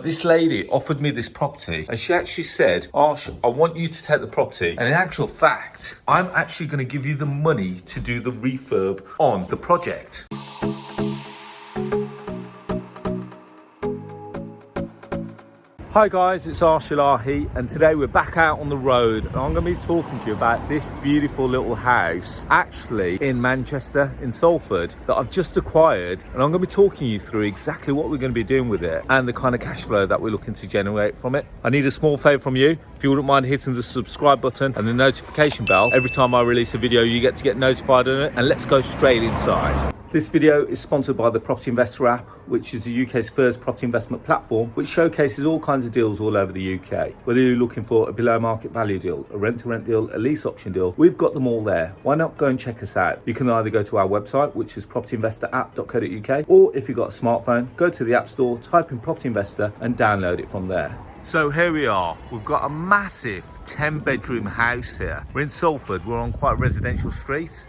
This lady offered me this property and she actually said, Arsh, I want you to take the property. And in actual fact, I'm actually going to give you the money to do the refurb on the project. Hi guys, it's Arsh and today we're back out on the road and I'm going to be talking to you about this beautiful little house actually in Manchester, in Salford, that I've just acquired, and I'm going to be talking you through exactly what we're going to be doing with it and the kind of cash flow that we're looking to generate from it. I need a small favour from you. If you wouldn't mind hitting the subscribe button and the notification bell, every time I release a video you get notified on it, and let's go straight inside. This video is sponsored by the Property Investor app, which is the UK's first property investment platform, which showcases all kinds of deals all over the UK. Whether you're looking for a below market value deal, a rent-to-rent deal, a lease option deal, we've got them all there. Why not go and check us out? You can either go to our website, which is propertyinvestораpp.co.uk, or if you've got a smartphone, go to the App Store, type in Property Investor and download it from there. So here we are, we've got a massive 10-bedroom house here. We're in Salford, we're on quite a residential street.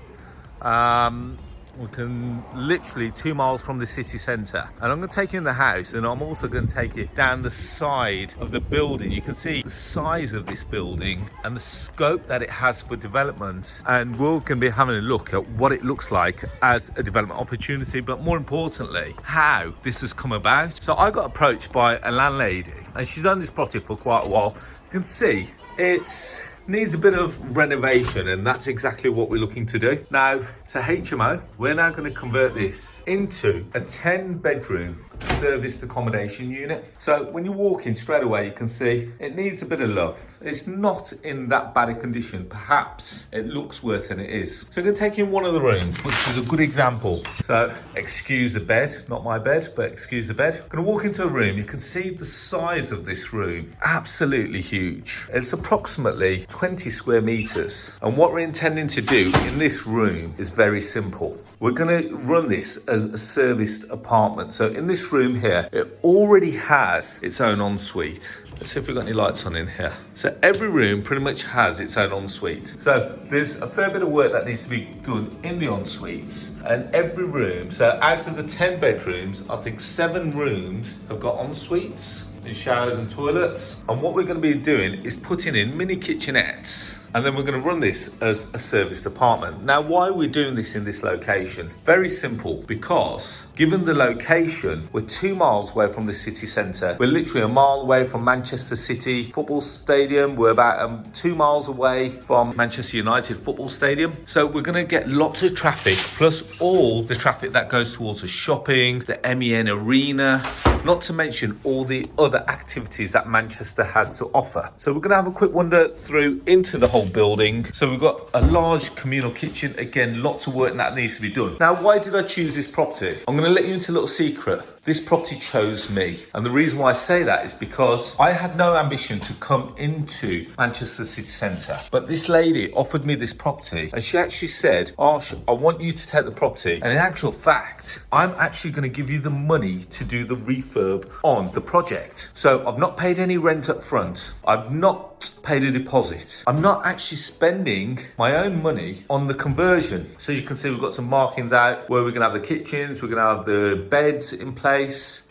We can literally 2 miles from the city centre, and I'm going to take you in the house, and I'm also going to take it down the side of the building. You can see the size of this building and the scope that it has for development, and we're going to be having a look at what it looks like as a development opportunity, but more importantly how this has come about. So I got approached by a landlady and she's owned this property for quite a while. You can see it needs a bit of renovation, and that's exactly what we're looking to do. Now, it's a HMO. We're now going to convert this into a 10-bedroom serviced accommodation unit. So when you walk in straight away, you can see it needs a bit of love. It's not in that bad a condition. Perhaps it looks worse than it is. So I'm going to take you in one of the rooms, which is a good example. So excuse the bed, not my bed, but excuse the bed. I'm going to walk into a room. You can see the size of this room. Absolutely huge. It's approximately 20 square meters. And what we're intending to do in this room is very simple. We're going to run this as a serviced apartment. So in this room here, it already has its own ensuite. Let's see if we've got any lights on in here. So every room pretty much has its own ensuite. So there's a fair bit of work that needs to be done in the ensuites, and every room, so out of the 10 bedrooms, I think 7 rooms have got ensuites and showers and toilets. And what we're going to be doing is putting in mini kitchenettes, and then we're going to run this as a serviced apartment. Now, why are we doing this in this location? Very simple, because given the location, we're 2 miles away from the city centre. We're literally a mile away from Manchester City Football Stadium. We're about 2 miles away from Manchester United Football Stadium. So we're going to get lots of traffic, plus all the traffic that goes towards the shopping, the MEN Arena, not to mention all the other activities that Manchester has to offer. So we're going to have a quick wander through into the whole building. So we've got a large communal kitchen. Again, lots of work that needs to be done. Now, why did I choose this property? I'm going to let you into a little secret. This property chose me. And the reason why I say that is because I had no ambition to come into Manchester City Centre. But this lady offered me this property and she actually said, Arsh, I want you to take the property. And in actual fact, I'm actually going to give you the money to do the refurb on the project. So I've not paid any rent up front. I've not paid a deposit. I'm not actually spending my own money on the conversion. So you can see we've got some markings out where we're going to have the kitchens, we're going to have the beds in place.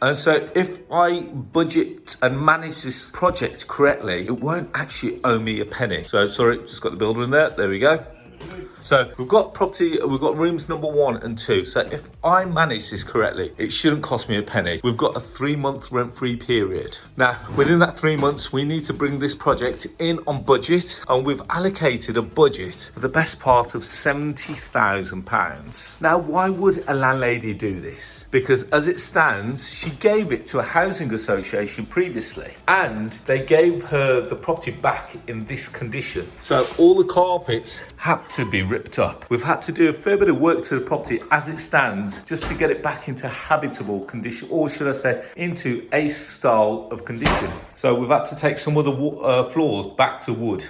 And so if I budget and manage this project correctly, it won't actually owe me a penny. So sorry, just got the builder in there. There we go. So we've got rooms number 1 and 2. So if I manage this correctly, it shouldn't cost me a penny. We've got a 3-month rent-free period. Now, within that 3 months, we need to bring this project in on budget, and we've allocated a budget for the best part of £70,000. Now, why would a landlady do this? Because as it stands, she gave it to a housing association previously, and they gave her the property back in this condition. So all the carpets have to be ripped up. We've had to do a fair bit of work to the property as it stands just to get it back into habitable condition, or should I say into a style of condition. So we've had to take some of the floors back to wood.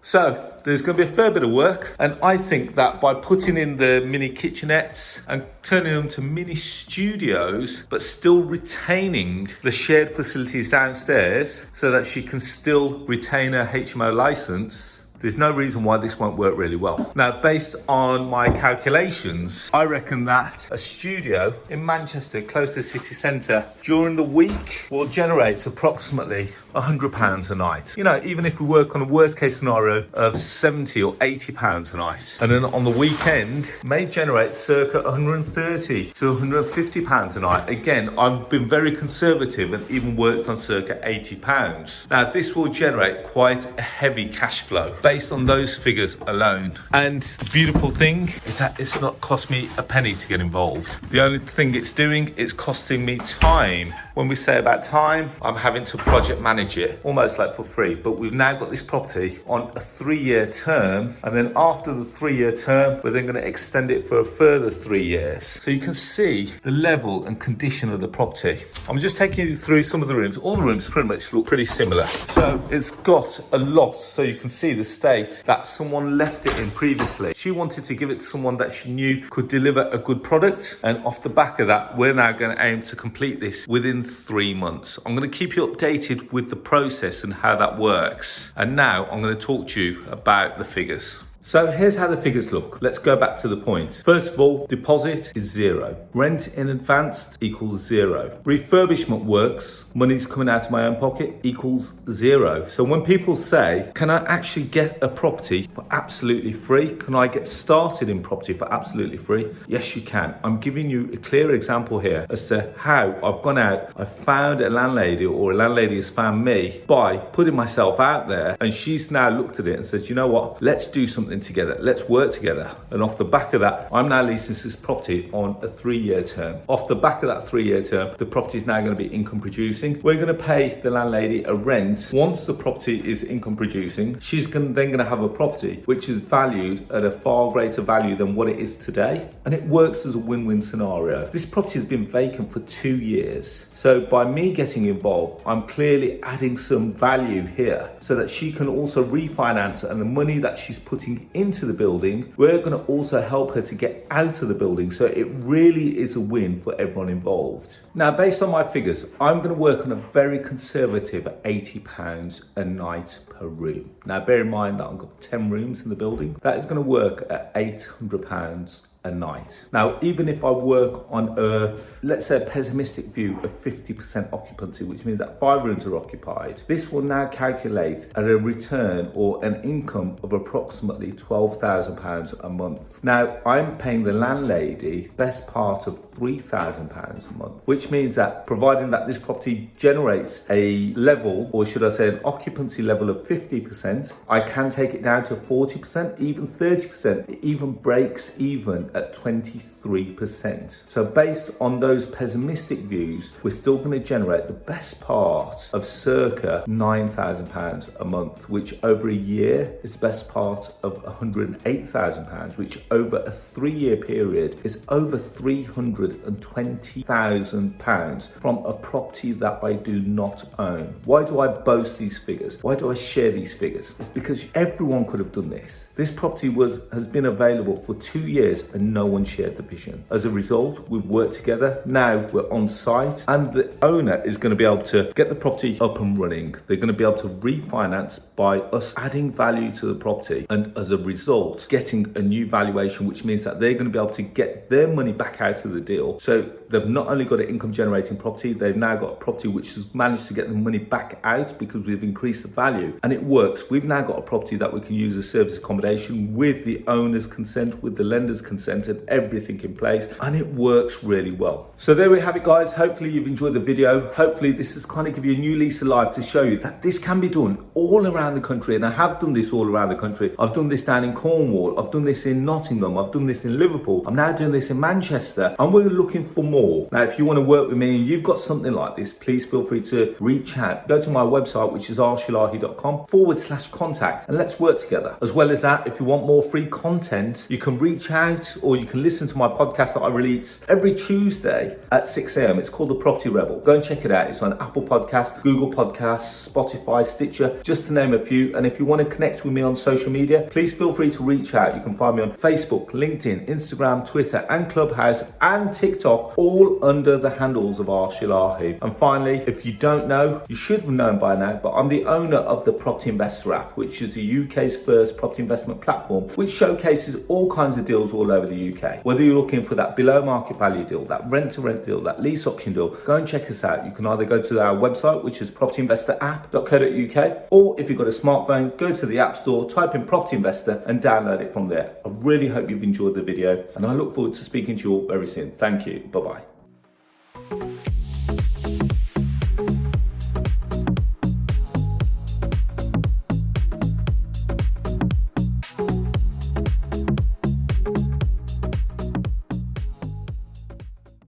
So there's going to be a fair bit of work, and I think that by putting in the mini kitchenettes and turning them to mini studios but still retaining the shared facilities downstairs so that she can still retain her HMO license, there's no reason why this won't work really well. Now, based on my calculations, I reckon that a studio in Manchester, close to the city centre, during the week will generate approximately £100 a night. You know, even if we work on a worst case scenario of £70 or £80 a night, and then on the weekend may generate circa £130 to £150 a night. Again, I've been very conservative and even worked on circa £80. Now, this will generate quite a heavy cash flow based on those figures alone. And the beautiful thing is that it's not cost me a penny to get involved. The only thing it's doing is costing me time. When we say about time, I'm having to project manage it almost like for free. But we've now got this property on a 3-year term, and then after the 3-year term, we're then going to extend it for a further 3 years. So you can see the level and condition of the property. I'm just taking you through some of the rooms. All the rooms pretty much look pretty similar. So it's got a lot, so you can see the state that someone left it in previously. She wanted to give it to someone that she knew could deliver a good product, and off the back of that, we're now going to aim to complete this within 3 months. I'm going to keep you updated with the process and how that works. And now I'm going to talk to you about the figures. So here's how the figures look. Let's go back to the point. First of all, deposit is 0. Rent in advance equals 0. Refurbishment works, money's coming out of my own pocket, equals 0. So when people say, can I actually get a property for absolutely free? Can I get started in property for absolutely free? Yes, you can. I'm giving you a clear example here as to how I've gone out, I found a landlady, or a landlady has found me by putting myself out there, and she's now looked at it and said, you know what, let's do something together, let's work together. And off the back of that, I'm now leasing this property on a 3-year term. Off the back of that 3-year term, the property is now going to be income producing. We're going to pay the landlady a rent. Once the property is income producing, she's then going to have a property which is valued at a far greater value than what it is today. And it works as a win-win scenario. This property has been vacant for 2 years. So by me getting involved, I'm clearly adding some value here so that she can also refinance, and the money that she's putting into the building, we're going to also help her to get out of the building. So it really is a win for everyone involved. Now, based on my figures, I'm going to work on a very conservative £80 a night per room. Now, bear in mind that I've got 10 rooms in the building. That is going to work at £800 a night. Now, even if I work on a, let's say, a pessimistic view of 50% occupancy, which means that 5 rooms are occupied, this will now calculate at a return or an income of approximately £12,000 a month. Now, I'm paying the landlady best part of £3,000 a month, which means that providing that this property generates a level, or should I say an occupancy level of 50%, I can take it down to 40%, even 30%. It even breaks even at 23%. So based on those pessimistic views, we're still going to generate the best part of circa £9,000 a month, which over a year is the best part of £108,000, which over a 3-year period is over £320,000 from a property that I do not own. Why do I boast these figures? Why do I share these figures? It's because everyone could have done this. This property has been available for 2 years and no one shared the vision. As a result, we've worked together. Now we're on site, and the owner is going to be able to get the property up and running. They're going to be able to refinance by us adding value to the property, and as a result, getting a new valuation, which means that they're going to be able to get their money back out of the deal. So they've not only got an income generating property, they've now got a property which has managed to get the money back out because we've increased the value, and it works. We've now got a property that we can use as service accommodation with the owner's consent, with the lender's consent, and everything in place, and it works really well. So there we have it, guys. Hopefully you've enjoyed the video. Hopefully this has kind of give you a new lease of life to show you that this can be done all around the country, and I have done this all around the country. I've done this down in Cornwall, I've done this in Nottingham, I've done this in Liverpool, I'm now doing this in Manchester, and we're looking for more. Now, if you want to work with me and you've got something like this, please feel free to reach out. Go to my website, which is arsh.com/contact, and let's work together. As well as that, if you want more free content, you can reach out or you can listen to my podcast that I release every Tuesday at 6 a.m. It's called The Property Rebel. Go and check it out. It's on Apple Podcasts, Google Podcasts, Spotify, Stitcher, just to name a few. And if you want to connect with me on social media, please feel free to reach out. You can find me on Facebook, LinkedIn, Instagram, Twitter, and Clubhouse, and TikTok, all under the handles of Arsh. And finally, if you don't know, you should have known by now, but I'm the owner of the Property Investor app, which is the UK's first property investment platform, which showcases all kinds of deals all over the UK. Whether you're looking for that below market value deal, that rent to rent deal, that lease option deal, go and check us out. You can either go to our website, which is propertyinvestorapp.co.uk, or if you've got a smartphone, go to the App Store, type in Property Investor and download it from there. I really hope you've enjoyed the video, and I look forward to speaking to you all very soon. Thank you. Bye-bye.